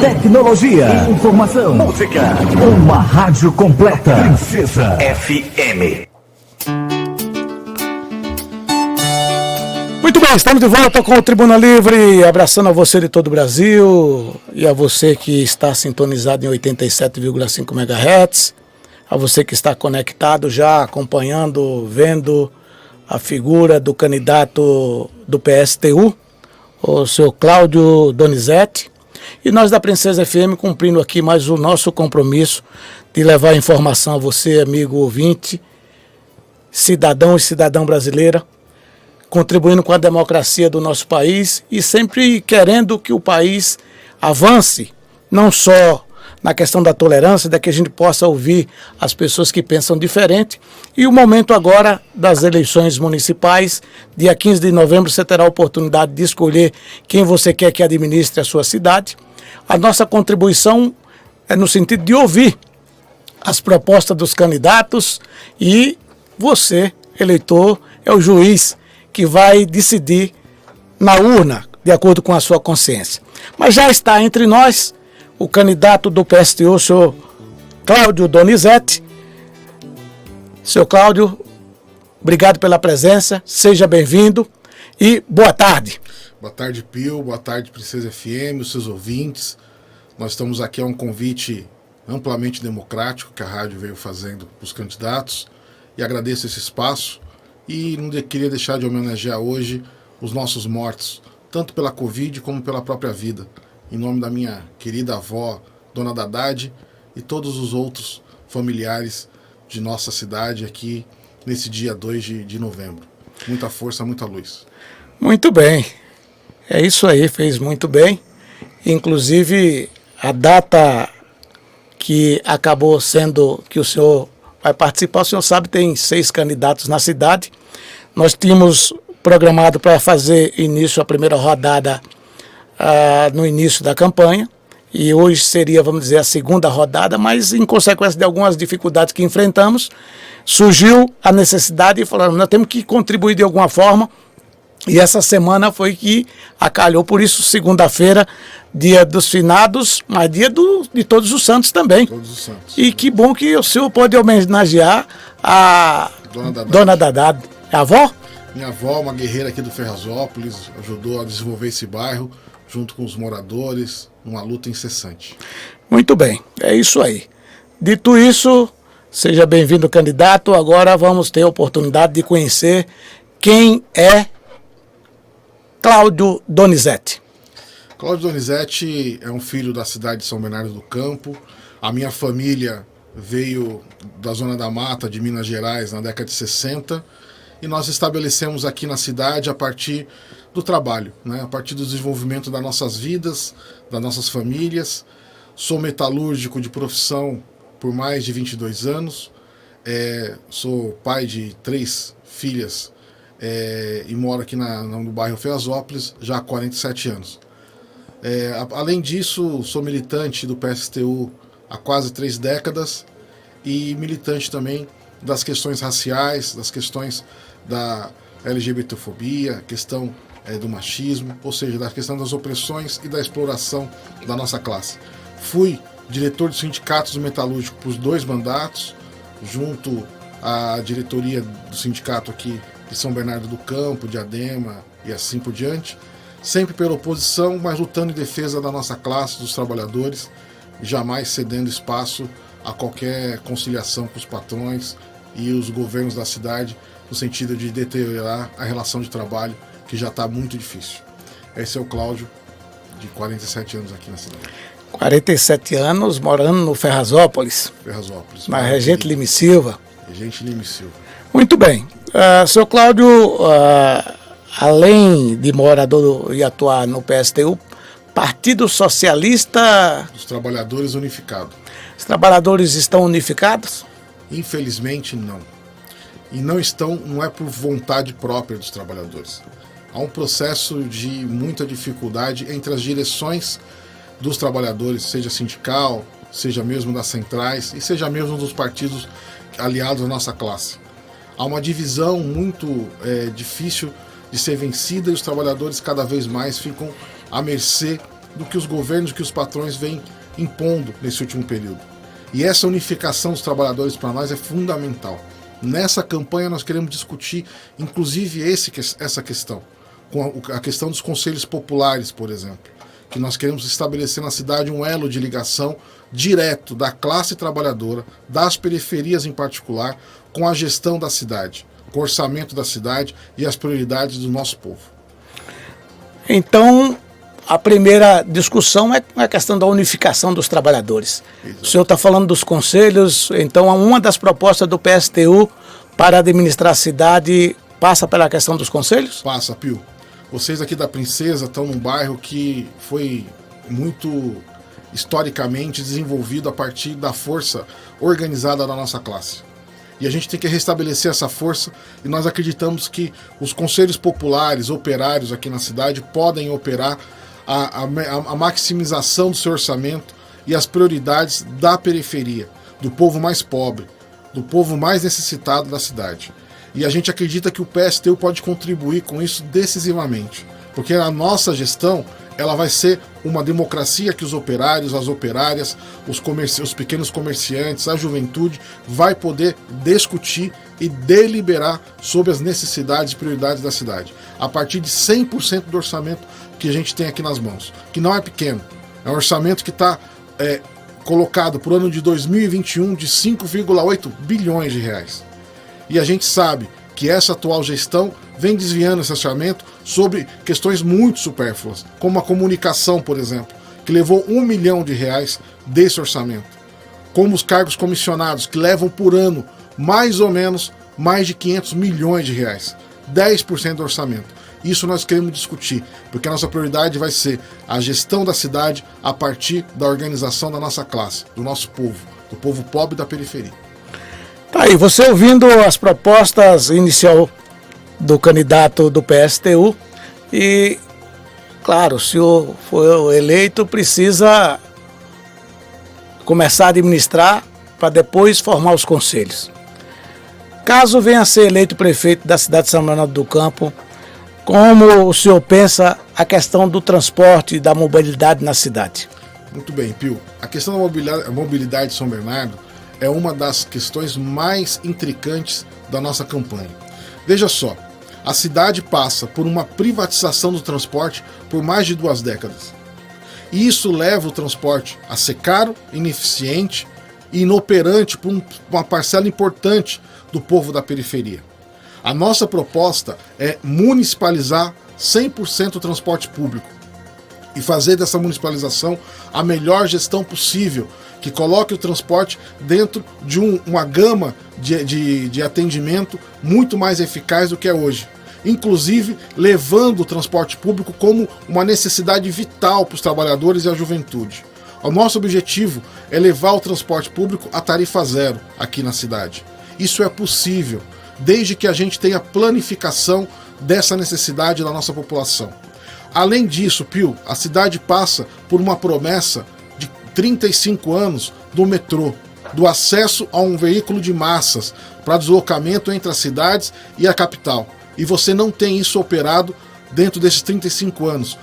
Tecnologia, informação, música, uma rádio completa. Princesa FM. Muito bem, estamos de volta com o Tribuna Livre, abraçando a você de todo o Brasil e a você que está sintonizado em 87,5 MHz, a você que está conectado já, acompanhando, vendo a figura do candidato do PSTU, o senhor Cláudio Donizete, e nós da Princesa FM cumprindo aqui mais o nosso compromisso de levar informação a você, amigo ouvinte, cidadão e cidadã brasileira, contribuindo com a democracia do nosso país e sempre querendo que o país avance, não só na questão da tolerância, de que a gente possa ouvir as pessoas que pensam diferente. E o momento agora das eleições municipais, dia 15 de novembro, você terá a oportunidade de escolher quem você quer que administre a sua cidade. A nossa contribuição é no sentido de ouvir as propostas dos candidatos e você, eleitor, é o juiz que vai decidir na urna, de acordo com a sua consciência. Mas já está entre nós o candidato do PSTU, o senhor Cláudio Donizete. Senhor Cláudio, obrigado pela presença, seja bem-vindo e boa tarde. Boa tarde, Pio, boa tarde, Princesa FM, os seus ouvintes. Nós estamos aqui a um convite amplamente democrático que a rádio veio fazendo para os candidatos e agradeço esse espaço. E não queria deixar de homenagear hoje os nossos mortos, tanto pela Covid como pela própria vida. Em nome da minha querida avó, Dona Dadade, e todos os outros familiares de nossa cidade aqui nesse dia 2 de novembro. Muita força, muita luz. Muito bem. É isso aí, fez muito bem. Inclusive, a data que acabou sendo que o senhor vai participar, o senhor sabe, tem 6 candidatos na cidade. Nós tínhamos programado para fazer início a primeira rodada no início da campanha, e hoje seria, vamos dizer, a segunda rodada, mas em consequência de algumas dificuldades que enfrentamos, surgiu a necessidade e falaram, nós temos que contribuir de alguma forma, e essa semana foi que acalhou, por isso segunda-feira, dia dos finados, mas dia de Todos os Santos também. Todos os Santos. E que bom que o senhor pode homenagear a Dona Dadade. É a avó? Minha avó, uma guerreira aqui do Ferrazópolis, ajudou a desenvolver esse bairro, junto com os moradores, numa luta incessante. Muito bem, é isso aí. Dito isso, seja bem-vindo, candidato. Agora vamos ter a oportunidade de conhecer quem é Cláudio Donizete. Cláudio Donizete é um filho da cidade de São Bernardo do Campo. A minha família veio da Zona da Mata, de Minas Gerais, na década de 60, e nós estabelecemos aqui na cidade a partir do trabalho, né? A partir do desenvolvimento das nossas vidas, das nossas famílias. Sou metalúrgico de profissão por mais de 22 anos, sou pai de 3 filhas e moro aqui no bairro Ferrazópolis já há 47 anos. Além disso, sou militante do PSTU há quase 3 décadas e militante também das questões raciais, das questões da LGBTfobia, questão do machismo, ou seja, da questão das opressões e da exploração da nossa classe. Fui diretor de sindicatos metalúrgicos por 2 mandatos, junto à diretoria do sindicato aqui de São Bernardo do Campo, Diadema e assim por diante, sempre pela oposição, mas lutando em defesa da nossa classe, dos trabalhadores, jamais cedendo espaço a qualquer conciliação com os patrões e os governos da cidade, no sentido de deteriorar a relação de trabalho, que já está muito difícil. Esse é o Cláudio, de 47 anos aqui na cidade. 47 anos morando no Ferrazópolis. Ferrazópolis. Na Regente Lima e Silva. Regente Lima e Silva. Muito bem. Senhor Cláudio, além de morador e atuar no PSTU, Partido Socialista... Dos Trabalhadores Unificado. Os trabalhadores estão unificados? Infelizmente, não. E não estão, não é por vontade própria dos trabalhadores. Há um processo de muita dificuldade entre as direções dos trabalhadores, seja sindical, seja mesmo das centrais e seja mesmo dos partidos aliados à nossa classe. Há uma divisão muito difícil de ser vencida e os trabalhadores cada vez mais ficam à mercê do que os governos, do que os patrões vêm impondo nesse último período. E essa unificação dos trabalhadores para nós é fundamental. Nessa campanha nós queremos discutir, inclusive, essa questão, com a questão dos conselhos populares, por exemplo, que nós queremos estabelecer na cidade um elo de ligação direto da classe trabalhadora, das periferias em particular, com a gestão da cidade, com o orçamento da cidade e as prioridades do nosso povo. Então, a primeira discussão é a questão da unificação dos trabalhadores. Exato. O senhor está falando dos conselhos, então uma das propostas do PSTU para administrar a cidade passa pela questão dos conselhos? Passa, Pio. Vocês aqui da Princesa estão num bairro que foi muito historicamente desenvolvido a partir da força organizada da nossa classe. E a gente tem que restabelecer essa força, e nós acreditamos que os conselhos populares, operários aqui na cidade, podem operar a maximização do seu orçamento e as prioridades da periferia, do povo mais pobre, do povo mais necessitado da cidade. E a gente acredita que o PSTU pode contribuir com isso decisivamente, porque a nossa gestão ela vai ser uma democracia que os operários, as operárias, os pequenos comerciantes, a juventude vai poder discutir e deliberar sobre as necessidades e prioridades da cidade, a partir de 100% do orçamento que a gente tem aqui nas mãos, que não é pequeno, é um orçamento que está colocado para o ano de 2021 de 5,8 bilhões de reais. E a gente sabe que essa atual gestão vem desviando esse orçamento sobre questões muito supérfluas, como a comunicação, por exemplo, que levou R$1 milhão desse orçamento, como os cargos comissionados, que levam por ano mais ou menos mais de 500 milhões de reais, 10% do orçamento. Isso nós queremos discutir, porque a nossa prioridade vai ser a gestão da cidade a partir da organização da nossa classe, do nosso povo, do povo pobre da periferia. Tá aí, você ouvindo as propostas inicial do candidato do PSTU e, claro, se o for eleito, precisa começar a administrar para depois formar os conselhos. Caso venha a ser eleito prefeito da cidade de São Bernardo do Campo, como o senhor pensa a questão do transporte e da mobilidade na cidade? Muito bem, Pio. A questão da mobilidade de São Bernardo é uma das questões mais intricantes da nossa campanha. Veja só, a cidade passa por uma privatização do transporte por mais de 2 décadas. E isso leva o transporte a ser caro, ineficiente e inoperante para uma parcela importante do povo da periferia. A nossa proposta é municipalizar 100% o transporte público e fazer dessa municipalização a melhor gestão possível, que coloque o transporte dentro de uma gama de atendimento muito mais eficaz do que é hoje. Inclusive, levando o transporte público como uma necessidade vital para os trabalhadores e a juventude. O nosso objetivo é levar o transporte público a tarifa zero aqui na cidade. Isso é possível, desde que a gente tenha planificação dessa necessidade da nossa população. Além disso, Pio, a cidade passa por uma promessa de 35 anos do metrô, do acesso a um veículo de massas para deslocamento entre as cidades e a capital. E você não tem isso operado dentro desses 35 anos.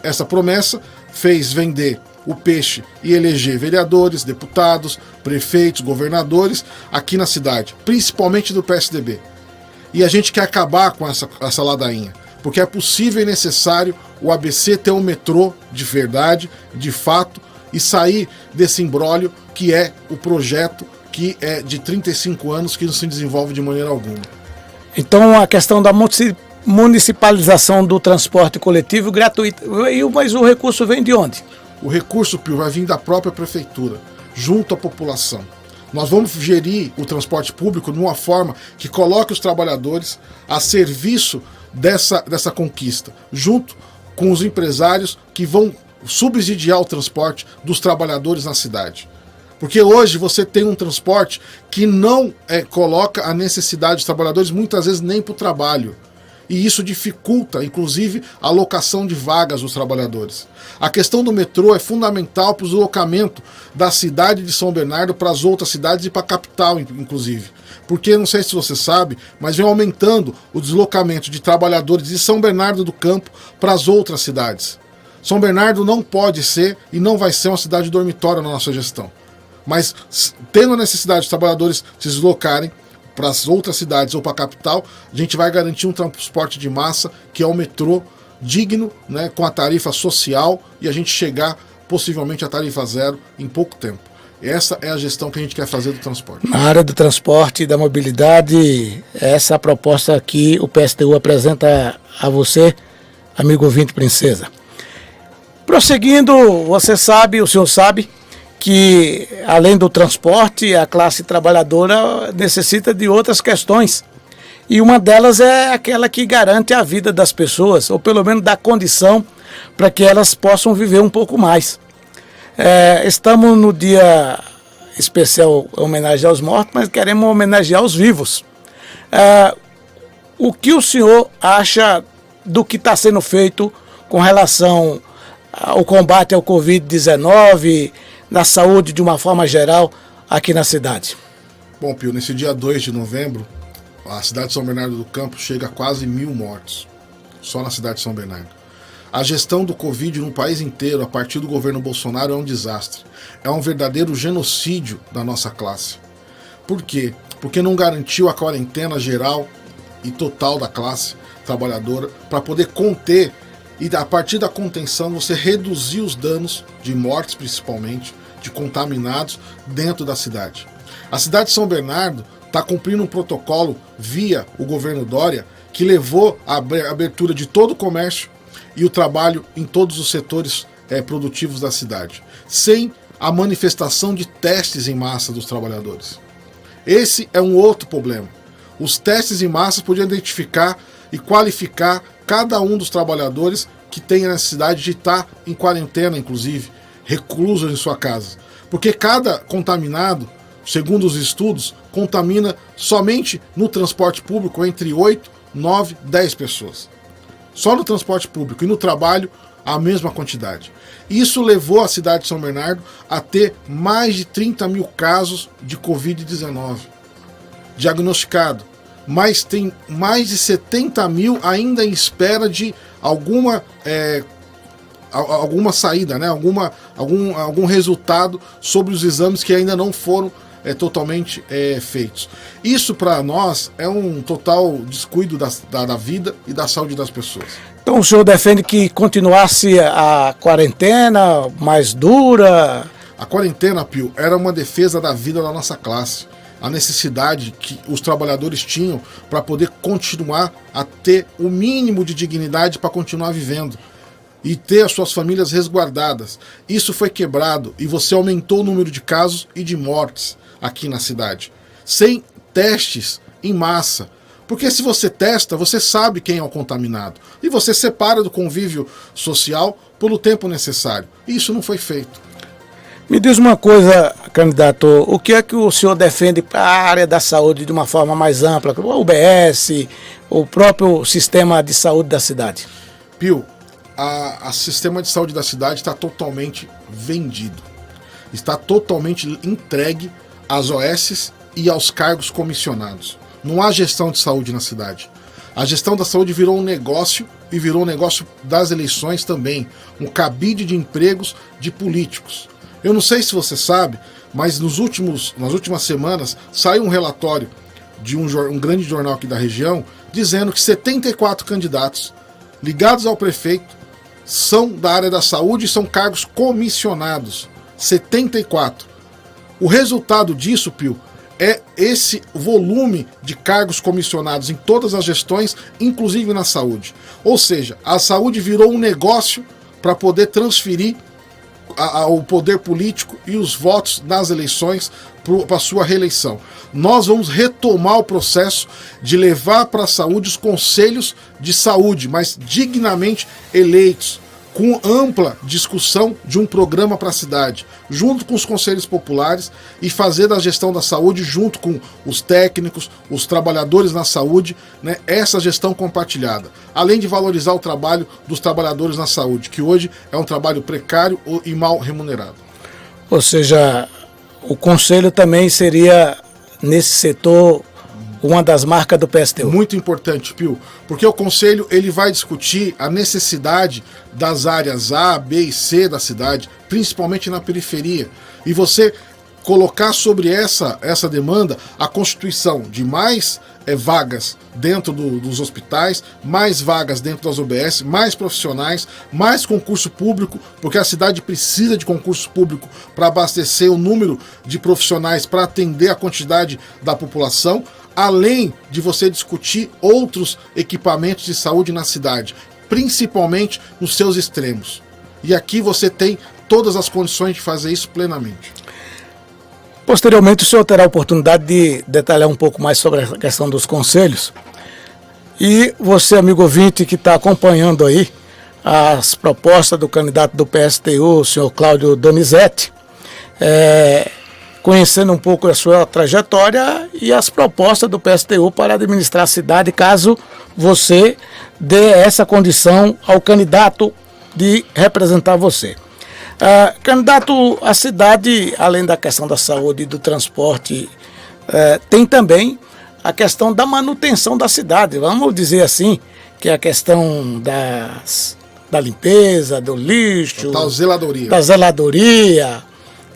Essa promessa fez vender o peixe e eleger vereadores, deputados, prefeitos, governadores aqui na cidade, principalmente do PSDB. E a gente quer acabar com essa ladainha, porque é possível e necessário o ABC ter um metrô de verdade, de fato, e sair desse imbróglio que é o projeto que é de 35 anos que não se desenvolve de maneira alguma. Então a questão da municipalização do transporte coletivo gratuito, mas o recurso vem de onde? O recurso, Pio, vai vir da própria prefeitura, junto à população. Nós vamos gerir o transporte público de uma forma que coloque os trabalhadores a serviço dessa conquista, junto com os empresários que vão subsidiar o transporte dos trabalhadores na cidade. Porque hoje você tem um transporte que não coloca a necessidade dos trabalhadores muitas vezes nem para o trabalho. E isso dificulta, inclusive, a alocação de vagas dos trabalhadores. A questão do metrô é fundamental para o deslocamento da cidade de São Bernardo para as outras cidades e para a capital, inclusive. Porque, não sei se você sabe, mas vem aumentando o deslocamento de trabalhadores de São Bernardo do Campo para as outras cidades. São Bernardo não pode ser e não vai ser uma cidade dormitória na nossa gestão. Mas, tendo a necessidade de trabalhadores se deslocarem para as outras cidades ou para a capital, a gente vai garantir um transporte de massa, que é o metrô, digno, né, com a tarifa social, e a gente chegar possivelmente à tarifa zero em pouco tempo. Essa é a gestão que a gente quer fazer do transporte. Na área do transporte e da mobilidade, essa é a proposta que o PSTU apresenta a você, amigo ouvinte Princesa. Prosseguindo, você sabe, o senhor sabe, que além do transporte, a classe trabalhadora necessita de outras questões. E uma delas é aquela que garante a vida das pessoas, ou pelo menos dá condição para que elas possam viver um pouco mais. Estamos no dia especial homenagem aos mortos, mas queremos homenagear os vivos. O que o senhor acha do que está sendo feito com relação ao combate ao Covid-19, na saúde de uma forma geral aqui na cidade? Bom, Pio, nesse dia 2 de novembro, a cidade de São Bernardo do Campo chega a quase 1.000 mortos, só na cidade de São Bernardo. A gestão do Covid no país inteiro, a partir do governo Bolsonaro, é um desastre. É um verdadeiro genocídio da nossa classe. Por quê? Porque não garantiu a quarentena geral e total da classe trabalhadora para poder conter, e a partir da contenção você reduzir os danos de mortes, principalmente, de contaminados dentro da cidade. A cidade de São Bernardo está cumprindo um protocolo via o governo Dória, que levou à abertura de todo o comércio e o trabalho em todos os setores produtivos da cidade, sem a manifestação de testes em massa dos trabalhadores. Esse é um outro problema. Os testes em massa podiam identificar e qualificar cada um dos trabalhadores que tem a necessidade de estar em quarentena, inclusive, reclusos em sua casa. Porque cada contaminado, segundo os estudos, contamina somente no transporte público entre 8, 9, 10 pessoas. Só no transporte público e no trabalho, a mesma quantidade. Isso levou a cidade de São Bernardo a ter mais de 30 mil casos de Covid-19 diagnosticado. Mas tem mais de 70 mil ainda em espera de alguma saída, né? algum resultado sobre os exames que ainda não foram totalmente feitos. Isso para nós é um total descuido da vida e da saúde das pessoas. Então o senhor defende que continuasse a quarentena mais dura? A quarentena, Pio, era uma defesa da vida da nossa classe. A necessidade que os trabalhadores tinham para poder continuar a ter o mínimo de dignidade para continuar vivendo e ter as suas famílias resguardadas. Isso foi quebrado e você aumentou o número de casos e de mortes aqui na cidade, sem testes em massa. Porque se você testa, você sabe quem é o contaminado e você separa do convívio social pelo tempo necessário. Isso não foi feito. Me diz uma coisa, candidato, o que é que o senhor defende para a área da saúde de uma forma mais ampla, o UBS, o próprio sistema de saúde da cidade? Pio, o sistema de saúde da cidade está totalmente vendido. Está totalmente entregue às OS e aos cargos comissionados. Não há gestão de saúde na cidade. A gestão da saúde virou um negócio e virou um negócio das eleições também. Um cabide de empregos de políticos. Eu não sei se você sabe, mas nas últimas semanas saiu um relatório de um grande jornal aqui da região dizendo que 74 candidatos ligados ao prefeito são da área da saúde e são cargos comissionados. 74. O resultado disso, Pio, é esse volume de cargos comissionados em todas as gestões, inclusive na saúde. Ou seja, a saúde virou um negócio para poder transferir o poder político e os votos nas eleições para a sua reeleição. Nós vamos retomar o processo de levar para a saúde os conselhos de saúde, mas dignamente eleitos, com ampla discussão de um programa para a cidade, junto com os conselhos populares, e fazer da gestão da saúde, junto com os técnicos, os trabalhadores na saúde, né, essa gestão compartilhada. Além de valorizar o trabalho dos trabalhadores na saúde, que hoje é um trabalho precário e mal remunerado. Ou seja, o conselho também seria, nesse setor, uma das marcas do PSTU. Muito importante, Pio, porque o Conselho ele vai discutir a necessidade das áreas A, B e C da cidade, principalmente na periferia. E você colocar sobre essa demanda a constituição de mais vagas dentro dos hospitais, mais vagas dentro das UBS, mais profissionais, mais concurso público, porque a cidade precisa de concurso público para abastecer o número de profissionais para atender a quantidade da população, além de você discutir outros equipamentos de saúde na cidade, principalmente nos seus extremos. E aqui você tem todas as condições de fazer isso plenamente. Posteriormente, o senhor terá a oportunidade de detalhar um pouco mais sobre a questão dos conselhos. E você, amigo ouvinte, que está acompanhando aí as propostas do candidato do PSTU, o senhor Cláudio Donizete, conhecendo um pouco a sua trajetória e as propostas do PSTU para administrar a cidade, caso você dê essa condição ao candidato de representar você. Candidato, a cidade, além da questão da saúde e do transporte, tem também a questão da manutenção da cidade, vamos dizer assim, que é a questão da limpeza, do lixo, da zeladoria,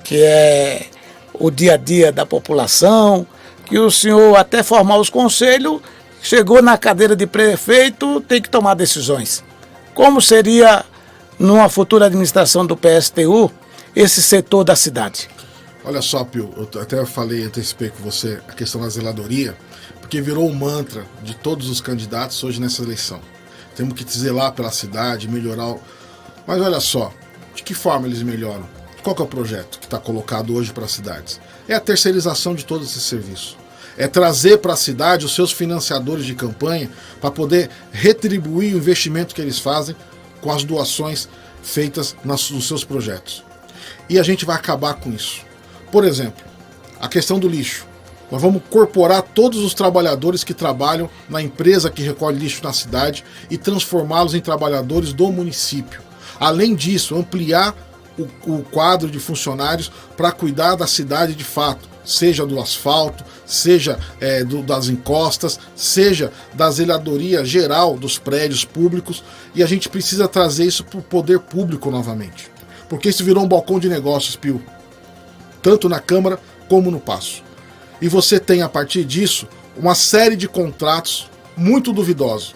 que é o dia a dia da população, que o senhor, até formar os conselhos, chegou na cadeira de prefeito, tem que tomar decisões. Como seria, numa futura administração do PSTU, esse setor da cidade? Olha só, Pio, eu até antecipei com você a questão da zeladoria, porque virou um mantra de todos os candidatos hoje nessa eleição. Temos que zelar pela cidade, melhorar. Mas olha só, de que forma eles melhoram? Qual que é o projeto que está colocado hoje para as cidades? É a terceirização de todo esse serviço. É trazer para a cidade os seus financiadores de campanha para poder retribuir o investimento que eles fazem com as doações feitas nos seus projetos. E a gente vai acabar com isso. Por exemplo, a questão do lixo. Nós vamos incorporar todos os trabalhadores que trabalham na empresa que recolhe lixo na cidade e transformá-los em trabalhadores do município. Além disso, ampliar o quadro de funcionários para cuidar da cidade de fato, seja do asfalto, seja das encostas, seja da zeladoria geral dos prédios públicos, e a gente precisa trazer isso para o poder público novamente. Porque isso virou um balcão de negócios, Pio, tanto na Câmara como no Paço. E você tem, a partir disso, uma série de contratos muito duvidosos.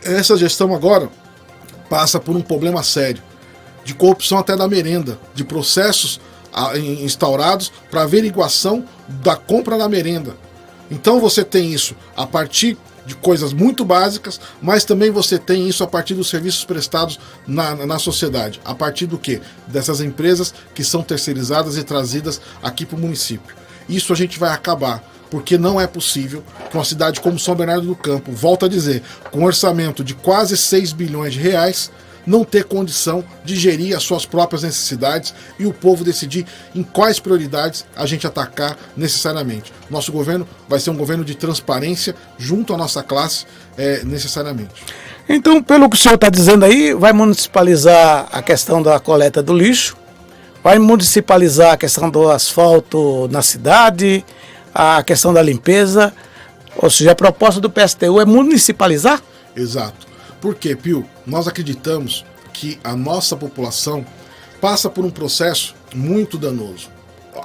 Essa gestão agora passa por um problema sério, de corrupção até da merenda, de processos instaurados para averiguação da compra da merenda. Então você tem isso a partir de coisas muito básicas, mas também você tem isso a partir dos serviços prestados na sociedade. A partir do quê? Dessas empresas que são terceirizadas e trazidas aqui para o município. Isso a gente vai acabar, porque não é possível que uma cidade como São Bernardo do Campo, volto a dizer, com um orçamento de quase 6 bilhões de reais, não ter condição de gerir as suas próprias necessidades e o povo decidir em quais prioridades a gente atacar necessariamente. Nosso governo vai ser um governo de transparência junto à nossa classe, necessariamente. Então, pelo que o senhor está dizendo aí, vai municipalizar a questão da coleta do lixo, vai municipalizar a questão do asfalto na cidade, a questão da limpeza, ou seja, a proposta do PSTU é municipalizar? Exato. Por quê, Pio? Nós acreditamos que a nossa população passa por um processo muito danoso.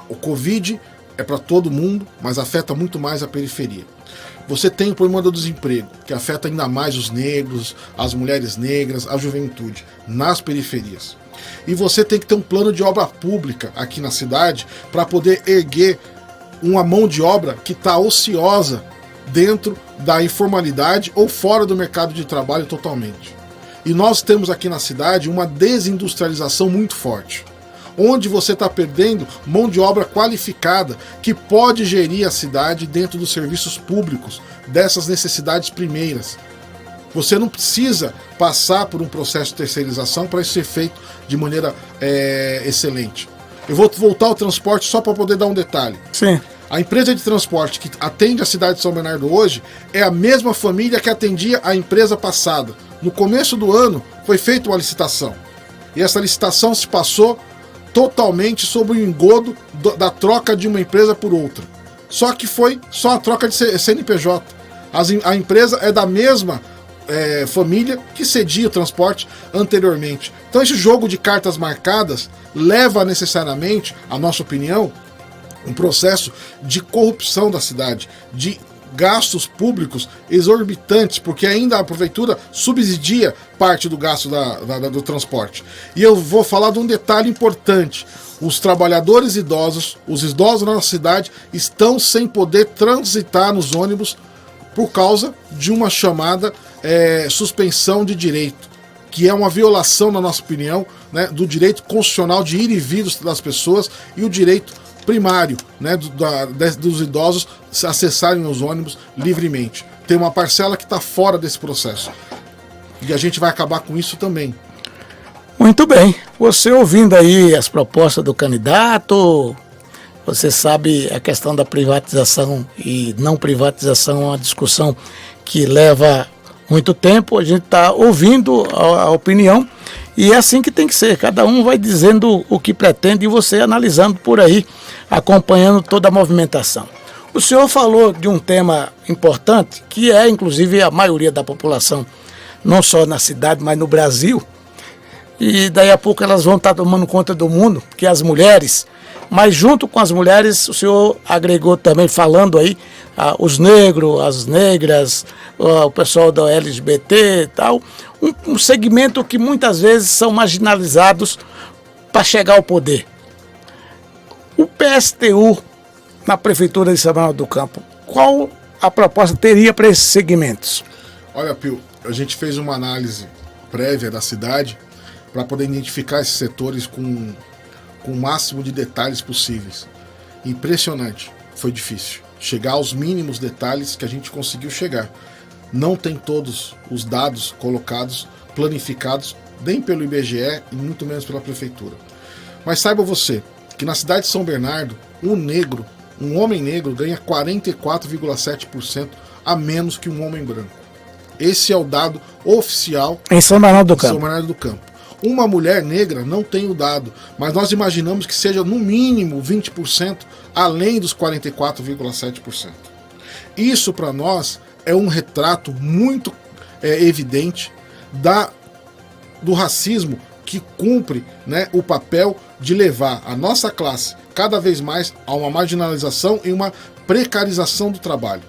O Covid é para todo mundo, mas afeta muito mais a periferia. Você tem o problema do desemprego, que afeta ainda mais os negros, as mulheres negras, a juventude, nas periferias. E você tem que ter um plano de obra pública aqui na cidade para poder erguer uma mão de obra que está ociosa dentro da informalidade ou fora do mercado de trabalho totalmente. E nós temos aqui na cidade uma desindustrialização muito forte, onde você está perdendo mão de obra qualificada que pode gerir a cidade dentro dos serviços públicos, dessas necessidades primeiras. Você não precisa passar por um processo de terceirização para isso ser feito de maneira excelente. Eu vou voltar ao transporte só para poder dar um detalhe. Sim. A empresa de transporte que atende a cidade de São Bernardo hoje é a mesma família que atendia a empresa passada. No começo do ano foi feita uma licitação. E essa licitação se passou totalmente sob o engodo da troca de uma empresa por outra. Só que foi só a troca de CNPJ. A empresa é da mesma família que cedia o transporte anteriormente. Então esse jogo de cartas marcadas leva necessariamente, a nossa opinião, um processo de corrupção da cidade, de gastos públicos exorbitantes, porque ainda a prefeitura subsidia parte do gasto do transporte. E eu vou falar de um detalhe importante: os trabalhadores idosos, os idosos na nossa cidade, estão sem poder transitar nos ônibus por causa de uma chamada suspensão de direito, que é uma violação, na nossa opinião, né, do direito constitucional de ir e vir das pessoas e o direito primário, né, dos idosos acessarem os ônibus livremente. Tem uma parcela que está fora desse processo. E a gente vai acabar com isso também. Muito bem. Você ouvindo aí as propostas do candidato, você sabe a questão da privatização e não privatização é uma discussão que leva muito tempo. A gente está ouvindo a opinião e é assim que tem que ser. Cada um vai dizendo o que pretende e você analisando por aí, acompanhando toda a movimentação. O senhor falou de um tema importante, que é inclusive a maioria da população, não só na cidade, mas no Brasil. E daí a pouco elas vão estar tomando conta do mundo, que as mulheres, mas junto com as mulheres, o senhor agregou também, falando aí, os negros, as negras, o pessoal da LGBT e tal, um segmento que muitas vezes são marginalizados para chegar ao poder. O PSTU, na Prefeitura de São Bernardo do Campo, qual a proposta teria para esses segmentos? Olha, Pio, a gente fez uma análise prévia da cidade para poder identificar esses setores com o máximo de detalhes possíveis. Impressionante, foi difícil chegar aos mínimos detalhes que a gente conseguiu chegar. Não tem todos os dados colocados, planificados, nem pelo IBGE e muito menos pela Prefeitura. Mas saiba você que na cidade de São Bernardo, um homem negro ganha 44,7% a menos que um homem branco. Esse é o dado oficial em São Bernardo do Campo. São Bernardo do Campo. Uma mulher negra não tem o dado, mas nós imaginamos que seja no mínimo 20% além dos 44,7%. Isso para nós é um retrato muito evidente do racismo que cumpre, né, o papel de levar a nossa classe cada vez mais a uma marginalização e uma precarização do trabalho.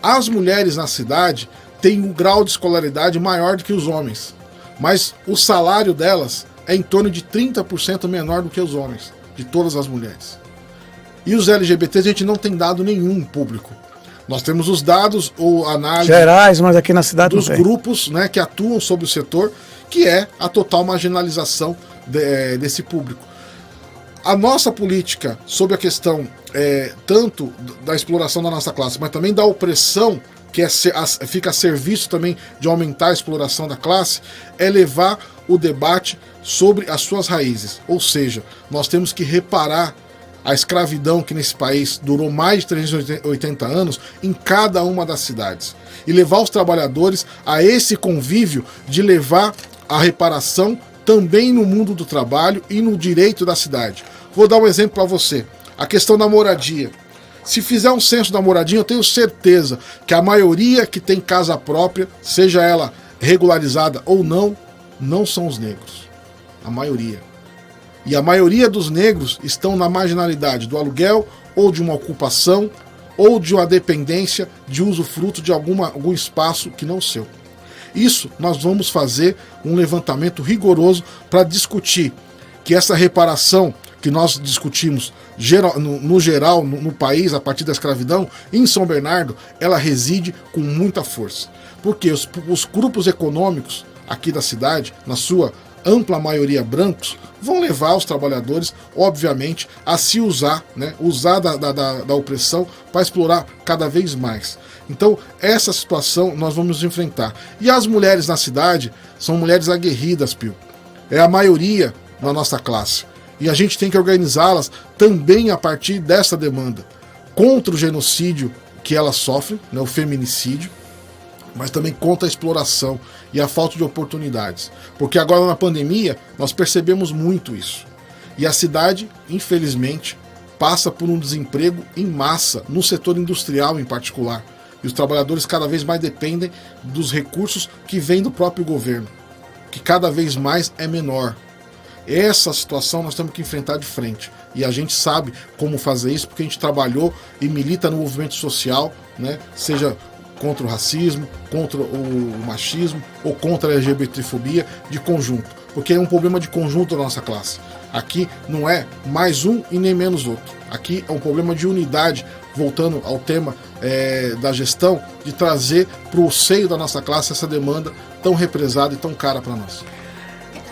As mulheres na cidade têm um grau de escolaridade maior do que os homens, mas o salário delas é em torno de 30% menor do que os homens, de todas as mulheres. E os LGBTs a gente não tem dado nenhum público. Nós temos os dados ou análise gerais, mas aqui na cidade dos grupos, né, que atuam sobre o setor, que é a total marginalização desse público. A nossa política sobre a questão tanto da exploração da nossa classe, mas também da opressão, que fica a serviço também de aumentar a exploração da classe, é levar o debate sobre as suas raízes. Ou seja, nós temos que reparar a escravidão que nesse país durou mais de 380 anos em cada uma das cidades. E levar os trabalhadores a esse convívio de levar a reparação também no mundo do trabalho e no direito da cidade. Vou dar um exemplo para você. A questão da moradia. Se fizer um censo da moradia, eu tenho certeza que a maioria que tem casa própria, seja ela regularizada ou não, não são os negros. A maioria. E a maioria dos negros estão na marginalidade do aluguel ou de uma ocupação ou de uma dependência de usufruto de algum espaço que não seu. Isso nós vamos fazer um levantamento rigoroso para discutir que essa reparação que nós discutimos no geral no país a partir da escravidão, em São Bernardo, ela reside com muita força. Porque os grupos econômicos aqui da cidade, na sua ampla maioria brancos, vão levar os trabalhadores, obviamente, a se usar, né, usar da opressão para explorar cada vez mais. Então, essa situação nós vamos enfrentar. E as mulheres na cidade são mulheres aguerridas, Pio. É a maioria na nossa classe. E a gente tem que organizá-las também a partir dessa demanda. Contra o genocídio que elas sofrem, né, o feminicídio, mas também contra a exploração e a falta de oportunidades. Porque agora na pandemia nós percebemos muito isso. E a cidade, infelizmente, passa por um desemprego em massa, no setor industrial em particular. E os trabalhadores cada vez mais dependem dos recursos que vêm do próprio governo, que cada vez mais é menor. Essa situação nós temos que enfrentar de frente. E a gente sabe como fazer isso, porque a gente trabalhou e milita no movimento social, né? Seja contra o racismo, contra o machismo ou contra a LGBTfobia de conjunto. Porque é um problema de conjunto da nossa classe. Aqui não é mais um e nem menos outro. Aqui é um problema de unidade, voltando ao tema da gestão, de trazer para o seio da nossa classe essa demanda tão represada e tão cara para nós.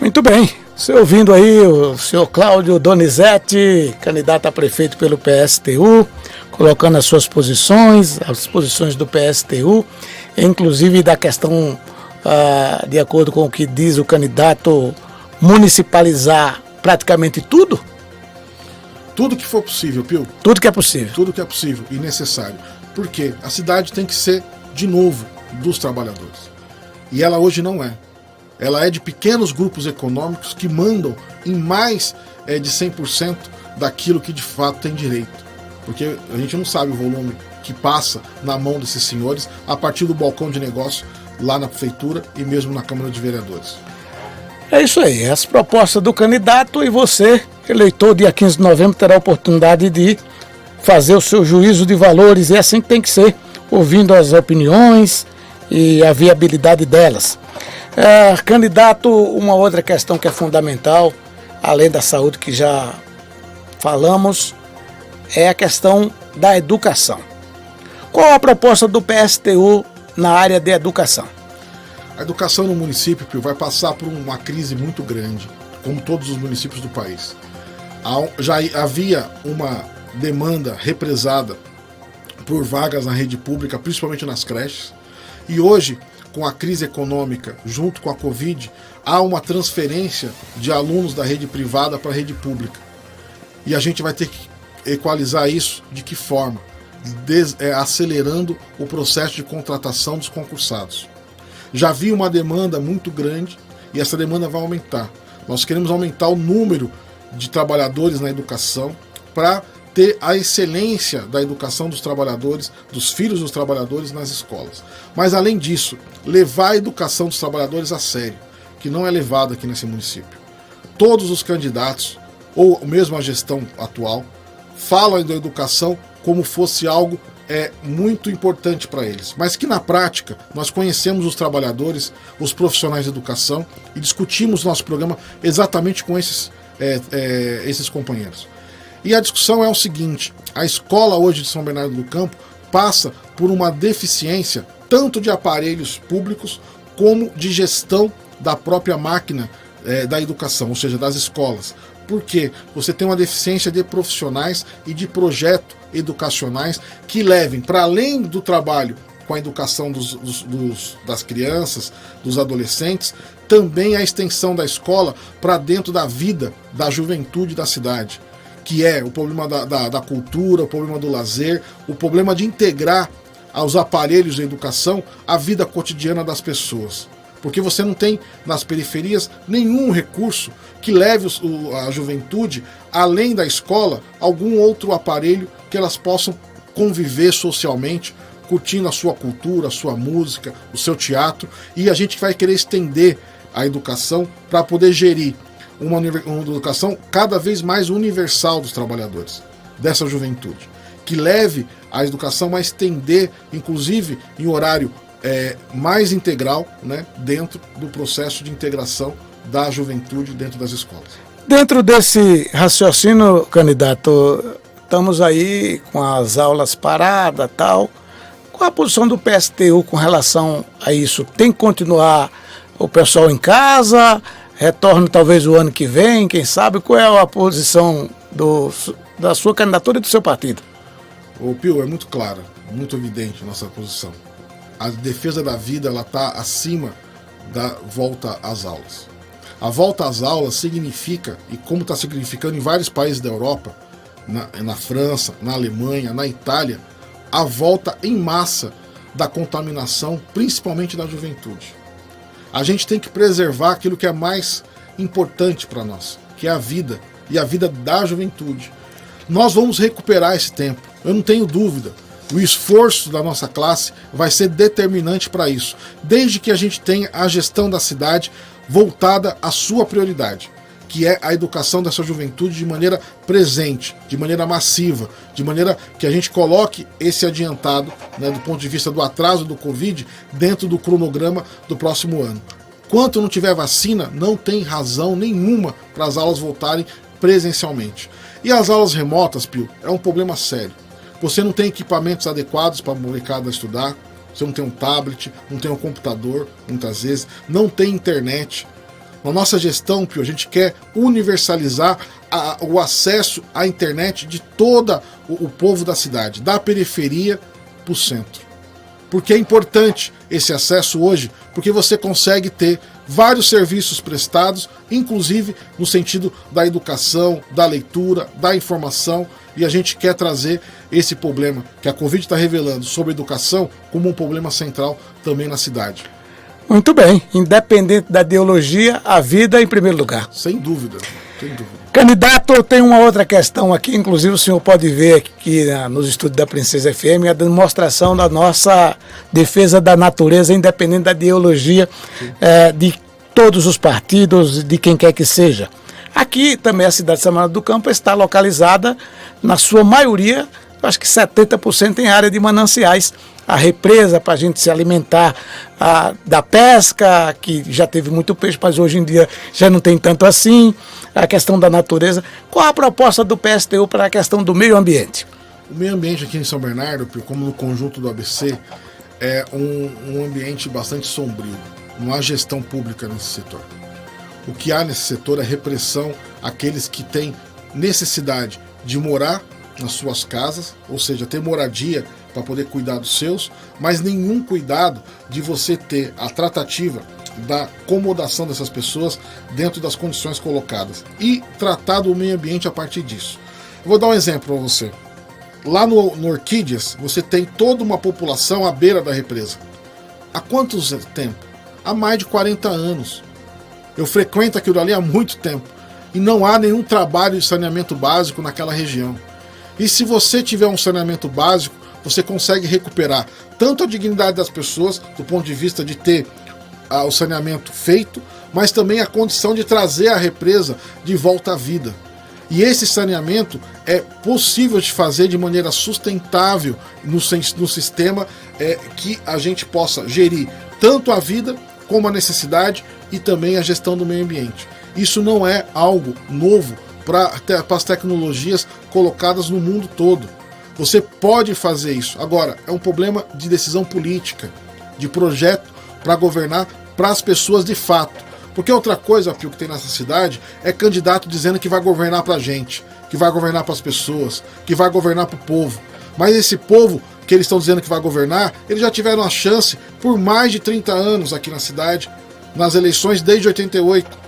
Muito bem. Você ouvindo aí o senhor Cláudio Donizete, candidato a prefeito pelo PSTU, colocando as suas posições, as posições do PSTU, inclusive da questão, de acordo com o que diz o candidato, municipalizar praticamente tudo? Tudo que for possível, Pio. Tudo que é possível. Tudo que é possível e necessário. Porque a cidade tem que ser, de novo, dos trabalhadores. E ela hoje não é. Ela é de pequenos grupos econômicos que mandam em mais de 100% daquilo que de fato tem direito. Porque a gente não sabe o volume que passa na mão desses senhores a partir do balcão de negócio lá na prefeitura e mesmo na Câmara de Vereadores. É isso aí, as propostas do candidato, e você, eleitor, dia 15 de novembro, terá a oportunidade de fazer o seu juízo de valores, e é assim que tem que ser, ouvindo as opiniões e a viabilidade delas. Candidato, uma outra questão que é fundamental, além da saúde que já falamos, é a questão da educação. Qual a proposta do PSTU na área de educação? A educação no município, Pio, vai passar por uma crise muito grande, como todos os municípios do país. Já havia uma demanda represada por vagas na rede pública, principalmente nas creches, e hoje, com a crise econômica, junto com a Covid, há uma transferência de alunos da rede privada para a rede pública. E a gente vai ter que equalizar isso de que forma? Acelerando o processo de contratação dos concursados. Já havia uma demanda muito grande e essa demanda vai aumentar. Nós queremos aumentar o número de trabalhadores na educação para ter a excelência da educação dos trabalhadores, dos filhos dos trabalhadores nas escolas. Mas além disso, levar a educação dos trabalhadores a sério, que não é levada aqui nesse município. Todos os candidatos, ou mesmo a gestão atual, falam da educação como fosse algo muito importante para eles, mas que na prática nós conhecemos os trabalhadores, os profissionais de educação e discutimos nosso programa exatamente com esses companheiros. E a discussão é o seguinte: a escola hoje de São Bernardo do Campo passa por uma deficiência tanto de aparelhos públicos como de gestão da própria máquina da educação, ou seja, das escolas. Porque você tem uma deficiência de profissionais e de projetos educacionais que levem, para além do trabalho com a educação das crianças, dos adolescentes, também a extensão da escola para dentro da vida da juventude da cidade, que é o problema da cultura, o problema do lazer, o problema de integrar aos aparelhos da educação a vida cotidiana das pessoas. Porque você não tem nas periferias nenhum recurso que leve a juventude, além da escola, algum outro aparelho que elas possam conviver socialmente, curtindo a sua cultura, a sua música, o seu teatro. E a gente vai querer estender a educação para poder gerir uma educação cada vez mais universal dos trabalhadores, dessa juventude, que leve a educação a estender, inclusive em horário mais integral, né, dentro do processo de integração da juventude dentro das escolas. Dentro desse raciocínio, candidato, estamos aí com as aulas paradas, tal. Qual a posição do PSTU com relação a isso? Tem que continuar o pessoal em casa? Retorno talvez o ano que vem, quem sabe? Qual é a posição da sua candidatura e do seu partido? O Pio, é muito clara, muito evidente a nossa posição. A defesa da vida está acima da volta às aulas. A volta às aulas significa, e como está significando em vários países da Europa, na França, na Alemanha, na Itália, a volta em massa da contaminação, principalmente da juventude. A gente tem que preservar aquilo que é mais importante para nós, que é a vida, e a vida da juventude. Nós vamos recuperar esse tempo, eu não tenho dúvida. O esforço da nossa classe vai ser determinante para isso, desde que a gente tenha a gestão da cidade voltada à sua prioridade, que é a educação dessa juventude de maneira presente, de maneira massiva, de maneira que a gente coloque esse adiantado, né, do ponto de vista do atraso do Covid, dentro do cronograma do próximo ano. Enquanto não tiver vacina, não tem razão nenhuma para as aulas voltarem presencialmente. E as aulas remotas, Pio, é um problema sério. Você não tem equipamentos adequados para a molecada estudar, você não tem um tablet, não tem um computador, muitas vezes, não tem internet. Na nossa gestão, Pio, a gente quer universalizar o acesso à internet de todo o povo da cidade, da periferia para o centro. Porque é importante esse acesso hoje, porque você consegue ter vários serviços prestados, inclusive no sentido da educação, da leitura, da informação, e a gente quer trazer esse problema que a Covid está revelando sobre a educação como um problema central também na cidade. Muito bem, independente da ideologia, a vida em primeiro lugar. Sem dúvida, sem dúvida. Candidato, tem uma outra questão aqui, inclusive o senhor pode ver aqui nos estúdios da Princesa FM a demonstração da nossa defesa da natureza, independente da ideologia de todos os partidos, de quem quer que seja. Aqui também a cidade de São Bernardo do Campo está localizada, na sua maioria, acho que 70% em área de mananciais. A represa para a gente se alimentar da pesca, que já teve muito peixe, mas hoje em dia já não tem tanto assim. A questão da natureza. Qual a proposta do PSTU para a questão do meio ambiente? O meio ambiente aqui em São Bernardo, como no conjunto do ABC, é um ambiente bastante sombrio. Não há gestão pública nesse setor. O que há nesse setor é repressão àqueles que têm necessidade de morar nas suas casas, ou seja, ter moradia para poder cuidar dos seus, mas nenhum cuidado de você ter a tratativa da acomodação dessas pessoas dentro das condições colocadas e tratar do meio ambiente a partir disso. Eu vou dar um exemplo para você. Lá no Orquídeas, você tem toda uma população à beira da represa. Há quantos tempo? Há mais de 40 anos. Eu frequento aquilo ali há muito tempo e não há nenhum trabalho de saneamento básico naquela região. E se você tiver um saneamento básico, você consegue recuperar tanto a dignidade das pessoas, do ponto de vista de ter o saneamento feito, mas também a condição de trazer a represa de volta à vida. E esse saneamento é possível de fazer de maneira sustentável no sistema que a gente possa gerir tanto a vida como a necessidade e também a gestão do meio ambiente. Isso não é algo novo para as tecnologias colocadas no mundo todo. Você pode fazer isso. Agora, é um problema de decisão política, de projeto para governar para as pessoas de fato. Porque outra coisa, Pio, que tem nessa cidade é candidato dizendo que vai governar para a gente, que vai governar para as pessoas, que vai governar para o povo. Mas esse povo que eles estão dizendo que vai governar, eles já tiveram a chance por mais de 30 anos aqui na cidade, nas eleições desde 88.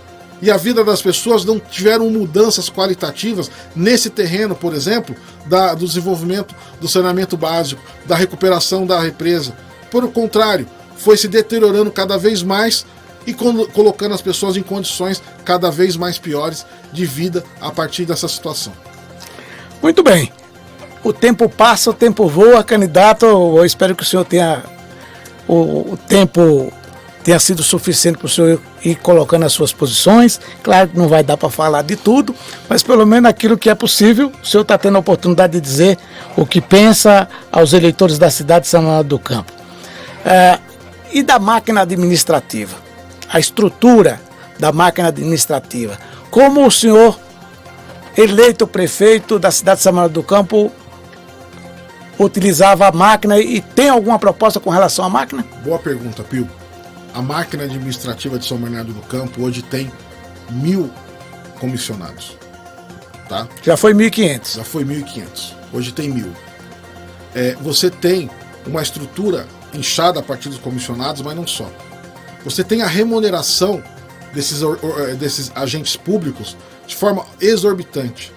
E a vida das pessoas não tiveram mudanças qualitativas nesse terreno, por exemplo, do desenvolvimento do saneamento básico, da recuperação da represa. Por contrário, foi se deteriorando cada vez mais e colocando as pessoas em condições cada vez mais piores de vida a partir dessa situação. Muito bem. O tempo passa, o tempo voa, candidato. Eu espero que o senhor tenha o tempo tenha sido suficiente para o senhor ir colocando as suas posições. Claro que não vai dar para falar de tudo, mas pelo menos aquilo que é possível, o senhor está tendo a oportunidade de dizer o que pensa aos eleitores da cidade de São Bernardo do Campo. E da máquina administrativa, a estrutura da máquina administrativa. Como o senhor, eleito prefeito da cidade de São Bernardo do Campo, utilizava a máquina e tem alguma proposta com relação à máquina? Boa pergunta, Pio. A máquina administrativa de São Bernardo do Campo hoje tem 1.000 comissionados. Tá? Já foi 1.500. Já foi 1.500. Hoje tem 1.000. Você tem uma estrutura inchada a partir dos comissionados, mas não só. Você tem a remuneração desses agentes públicos de forma exorbitante.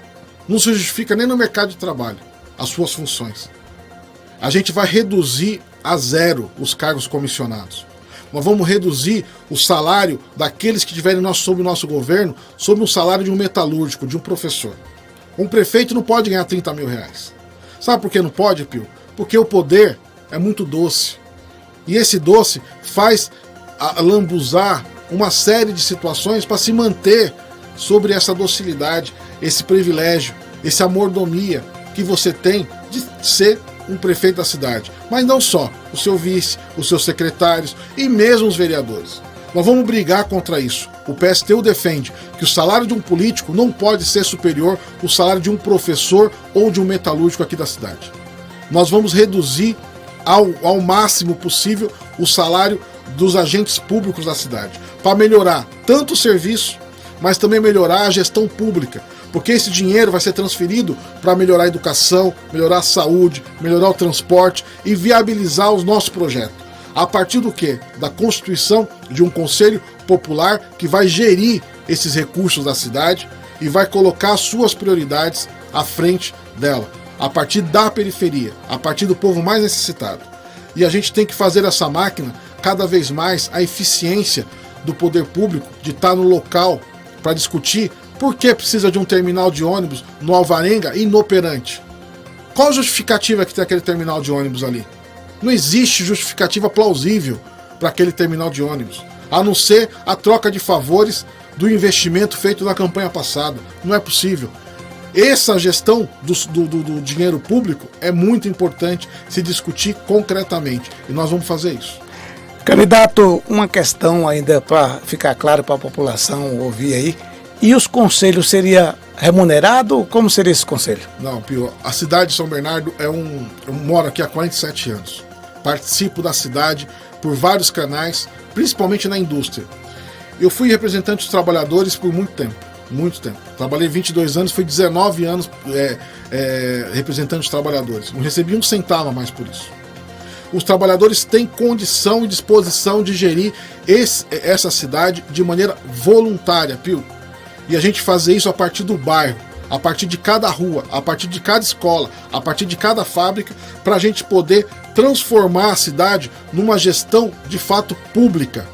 Não se justifica nem no mercado de trabalho as suas funções. A gente vai reduzir a zero os cargos comissionados. Nós vamos reduzir o salário daqueles que estiverem sob o nosso governo, sob o salário de um metalúrgico, de um professor. Um prefeito não pode ganhar 30 mil reais. Sabe por que não pode, Pio? Porque o poder é muito doce. E esse doce faz lambuzar uma série de situações para se manter sobre essa docilidade, esse privilégio, essa mordomia que você tem de ser um prefeito da cidade. Mas não só, o seu vice, os seus secretários e mesmo os vereadores. Nós vamos brigar contra isso. O PSTU defende que o salário de um político não pode ser superior ao salário de um professor ou de um metalúrgico aqui da cidade. Nós vamos reduzir ao máximo possível o salário dos agentes públicos da cidade, para melhorar tanto o serviço, mas também melhorar a gestão pública, porque esse dinheiro vai ser transferido para melhorar a educação, melhorar a saúde, melhorar o transporte e viabilizar os nossos projetos. A partir do quê? Da constituição de um conselho popular que vai gerir esses recursos da cidade e vai colocar as suas prioridades à frente dela, a partir da periferia, a partir do povo mais necessitado. E a gente tem que fazer essa máquina cada vez mais a eficiência do poder público de estar no local para discutir por que precisa de um terminal de ônibus no Alvarenga inoperante. Qual a justificativa que tem aquele terminal de ônibus ali? Não existe justificativa plausível para aquele terminal de ônibus, a não ser a troca de favores do investimento feito na campanha passada. Não é possível. Essa gestão do dinheiro público é muito importante se discutir concretamente, e nós vamos fazer isso. Candidato, uma questão ainda para ficar claro para a população ouvir aí. E os conselhos seria remunerado? Como seria esse conselho? Não, Pio, a cidade de São Bernardo eu moro aqui há 47 anos. Participo da cidade por vários canais, principalmente na indústria. Eu fui representante dos trabalhadores por muito tempo. Muito tempo. Trabalhei 22 anos, fui 19 anos representante dos trabalhadores. Não recebi um centavo a mais por isso. Os trabalhadores têm condição e disposição de gerir essa cidade de maneira voluntária, Pio. E a gente fazer isso a partir do bairro, a partir de cada rua, a partir de cada escola, a partir de cada fábrica, para a gente poder transformar a cidade numa gestão de fato pública,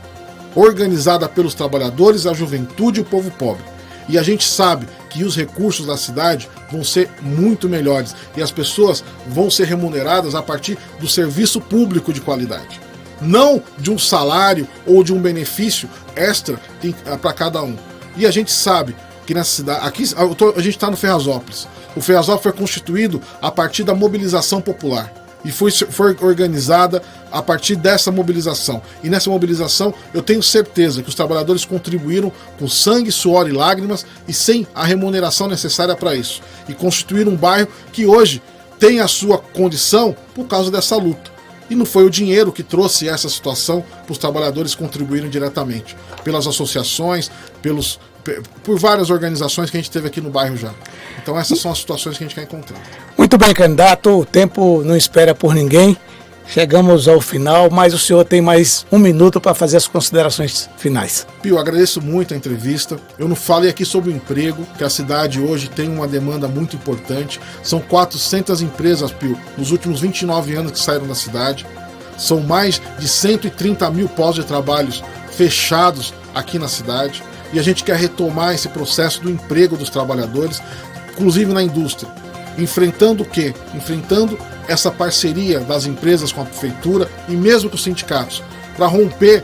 organizada pelos trabalhadores, a juventude e o povo pobre. E a gente sabe que os recursos da cidade vão ser muito melhores e as pessoas vão ser remuneradas a partir do serviço público de qualidade. Não de um salário ou de um benefício extra para cada um. E a gente sabe que nessa cidade, aqui a gente está no Ferrazópolis. O Ferrazópolis foi constituído a partir da mobilização popular. E foi organizada a partir dessa mobilização. E nessa mobilização eu tenho certeza que os trabalhadores contribuíram com sangue, suor e lágrimas e sem a remuneração necessária para isso. E constituíram um bairro que hoje tem a sua condição por causa dessa luta. E não foi o dinheiro que trouxe essa situação para os trabalhadores contribuírem diretamente. Pelas associações, por várias organizações que a gente teve aqui no bairro já. Então essas são as situações que a gente quer encontrar. Muito bem, candidato, o tempo não espera por ninguém. Chegamos ao final, mas o senhor tem mais um minuto para fazer as considerações finais. Pio, agradeço muito a entrevista. Eu não falei aqui sobre o emprego, que a cidade hoje tem uma demanda muito importante. São 400 empresas, Pio, nos últimos 29 anos que saíram da cidade. São mais de 130 mil postos de trabalhos fechados aqui na cidade. E a gente quer retomar esse processo do emprego dos trabalhadores, inclusive na indústria. Enfrentando o quê? Enfrentando essa parceria das empresas com a prefeitura e mesmo com os sindicatos, para romper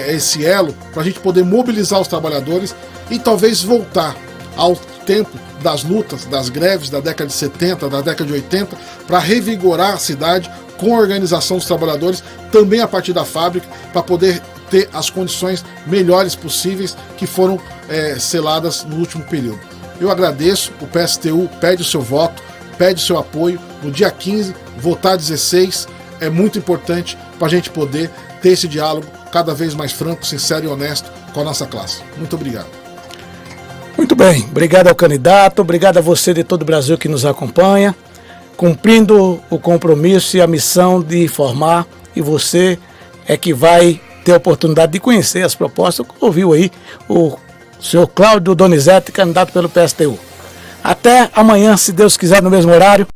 esse elo, para a gente poder mobilizar os trabalhadores e talvez voltar ao tempo das lutas, das greves da década de 70, da década de 80, para revigorar a cidade com a organização dos trabalhadores, também a partir da fábrica, para poder ter as condições melhores possíveis que foram seladas no último período. Eu agradeço, o PSTU pede o seu voto, pede o seu apoio. No dia 15, votar 16 é muito importante para a gente poder ter esse diálogo cada vez mais franco, sincero e honesto com a nossa classe. Muito obrigado. Muito bem, obrigado ao candidato, obrigado a você de todo o Brasil que nos acompanha, cumprindo o compromisso e a missão de informar, e você é que vai ter a oportunidade de conhecer as propostas, ouviu aí o senhor Cláudio Donizete, candidato pelo PSTU. Até amanhã, se Deus quiser, no mesmo horário.